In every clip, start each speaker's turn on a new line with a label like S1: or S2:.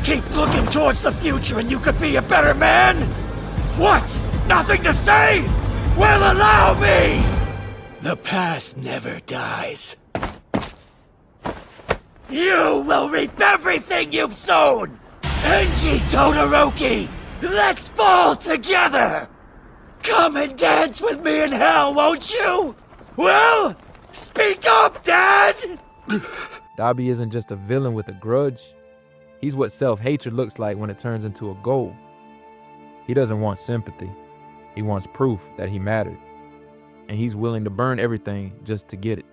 S1: just keep looking towards the future and you could be a better man? What? Nothing to say? Well, allow me! The past never dies. You will reap everything you've sown! Toya Todoroki, let's fall together! Come and dance with me in hell, won't you? Well, speak up, Dad!
S2: Dabi isn't just a villain with a grudge. He's what self-hatred looks like when it turns into a goal. He doesn't want sympathy. He wants proof that he mattered. And he's willing to burn everything just to get it.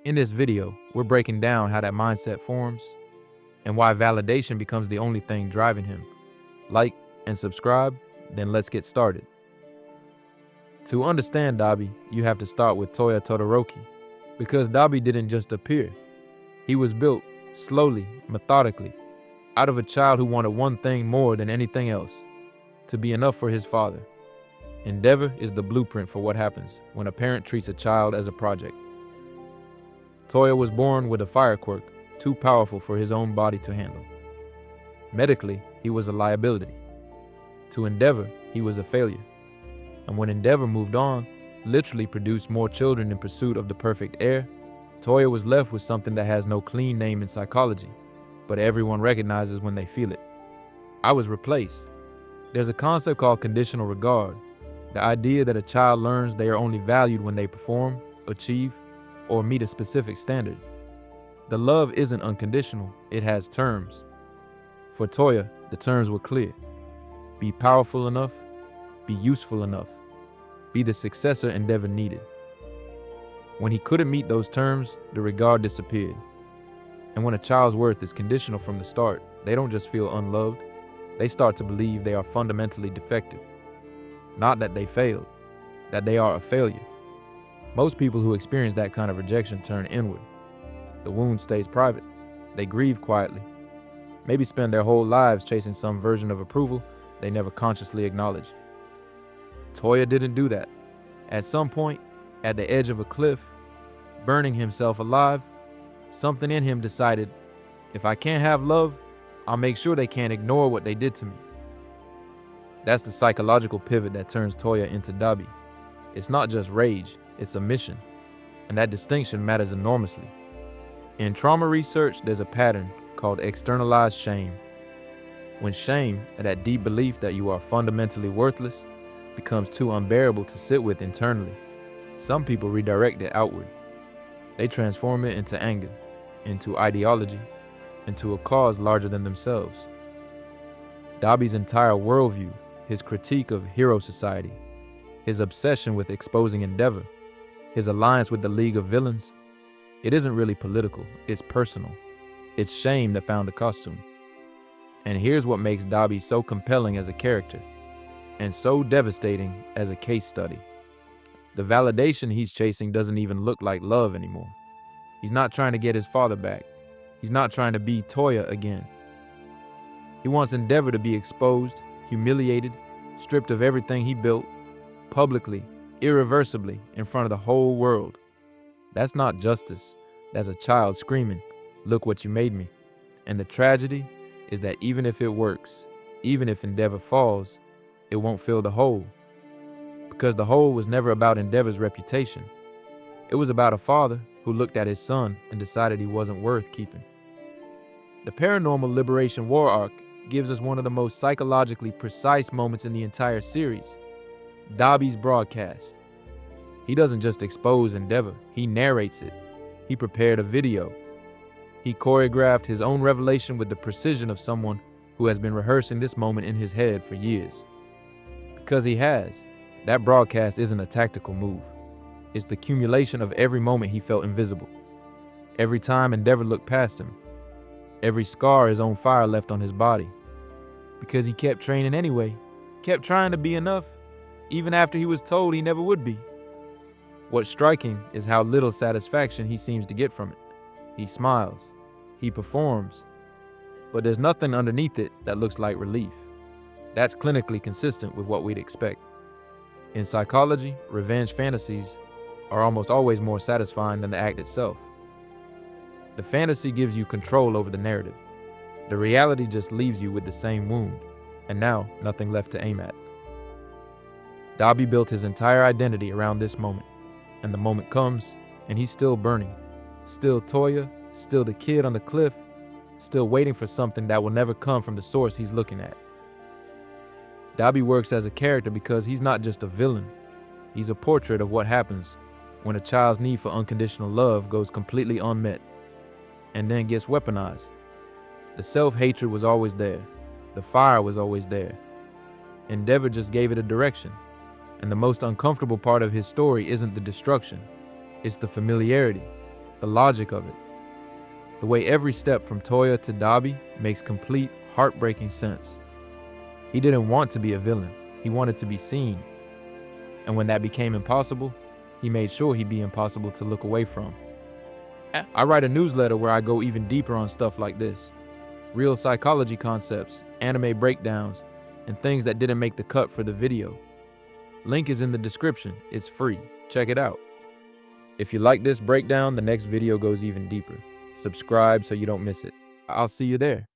S2: In this video, we're breaking down how that mindset forms and why validation becomes the only thing driving him. Like and subscribe, then let's get started. To understand Dabi, you have to start with Toya Todoroki, because Dabi didn't just appear. He was built slowly, methodically, out of a child who wanted one thing more than anything else: to be enough for his father. Endeavor is the blueprint for what happens when a parent treats a child as a project. Toya was born with a fire quirk too powerful for his own body to handle. Medically, he was a liability. To Endeavor, he was a failure. And when Endeavor moved on, literally produced more children in pursuit of the perfect heir, Toya was left with something that has no clean name in psychology, but everyone recognizes when they feel it. I was replaced. There's a concept called conditional regard, the idea that a child learns they are only valued when they perform, achieve, or meet a specific standard. The love isn't unconditional, it has terms. For Toya, the terms were clear. Be powerful enough, be useful enough, be the successor Endeavor needed. When he couldn't meet those terms, the regard disappeared. And when a child's worth is conditional from the start, they don't just feel unloved, they start to believe they are fundamentally defective. Not that they failed, that they are a failure. Most people who experience that kind of rejection turn inward. The wound stays private. They grieve quietly. Maybe spend their whole lives chasing some version of approval they never consciously acknowledge. Toya didn't do that. At some point, at the edge of a cliff, burning himself alive, something in him decided, if I can't have love, I'll make sure they can't ignore what they did to me. That's the psychological pivot that turns Toya into Dabi. It's not just rage, it's a mission. And that distinction matters enormously. In trauma research, there's a pattern called externalized shame. When shame, that deep belief that you are fundamentally worthless, becomes too unbearable to sit with internally, some people redirect it outward. They transform it into anger, into ideology, into a cause larger than themselves. Dabi's entire worldview, his critique of hero society, his obsession with exposing Endeavor, his alliance with the League of Villains, it isn't really political, it's personal. It's shame that found a costume. And here's what makes Dabi so compelling as a character, and so devastating as a case study. The validation he's chasing doesn't even look like love anymore. He's not trying to get his father back. He's not trying to be Toya again. He wants Endeavor to be exposed, humiliated, stripped of everything he built, publicly, irreversibly, in front of the whole world. That's not justice. That's a child screaming, "Look what you made me." And the tragedy is that even if it works, even if Endeavor falls, it won't fill the hole. Because the hole was never about Endeavor's reputation. It was about a father who looked at his son and decided he wasn't worth keeping. The Paranormal Liberation War arc gives us one of the most psychologically precise moments in the entire series: Dabi's broadcast. He doesn't just expose Endeavor, he narrates it. He prepared a video. He choreographed his own revelation with the precision of someone who has been rehearsing this moment in his head for years. Because he has. That broadcast isn't a tactical move. It's the accumulation of every moment he felt invisible. Every time Endeavor looked past him. Every scar his own fire left on his body. Because he kept training anyway, kept trying to be enough, even after he was told he never would be. What's striking is how little satisfaction he seems to get from it. He smiles, he performs, but there's nothing underneath it that looks like relief. That's clinically consistent with what we'd expect. In psychology, revenge fantasies are almost always more satisfying than the act itself. The fantasy gives you control over the narrative. The reality just leaves you with the same wound, and now nothing left to aim at. Dabi built his entire identity around this moment, and the moment comes, and he's still burning. Still Toya, still the kid on the cliff, still waiting for something that will never come from the source he's looking at. Dabi works as a character because he's not just a villain. He's a portrait of what happens when a child's need for unconditional love goes completely unmet and then gets weaponized. The self-hatred was always there. The fire was always there. Endeavor just gave it a direction. And the most uncomfortable part of his story isn't the destruction. It's the familiarity, the logic of it. The way every step from Toya to Dabi makes complete, heartbreaking sense. He didn't want to be a villain. He wanted to be seen. And when that became impossible, he made sure he'd be impossible to look away from. I write a newsletter where I go even deeper on stuff like this. Real psychology concepts, anime breakdowns, and things that didn't make the cut for the video. Link is in the description. It's free. Check it out. If you like this breakdown, the next video goes even deeper. Subscribe so you don't miss it. I'll see you there.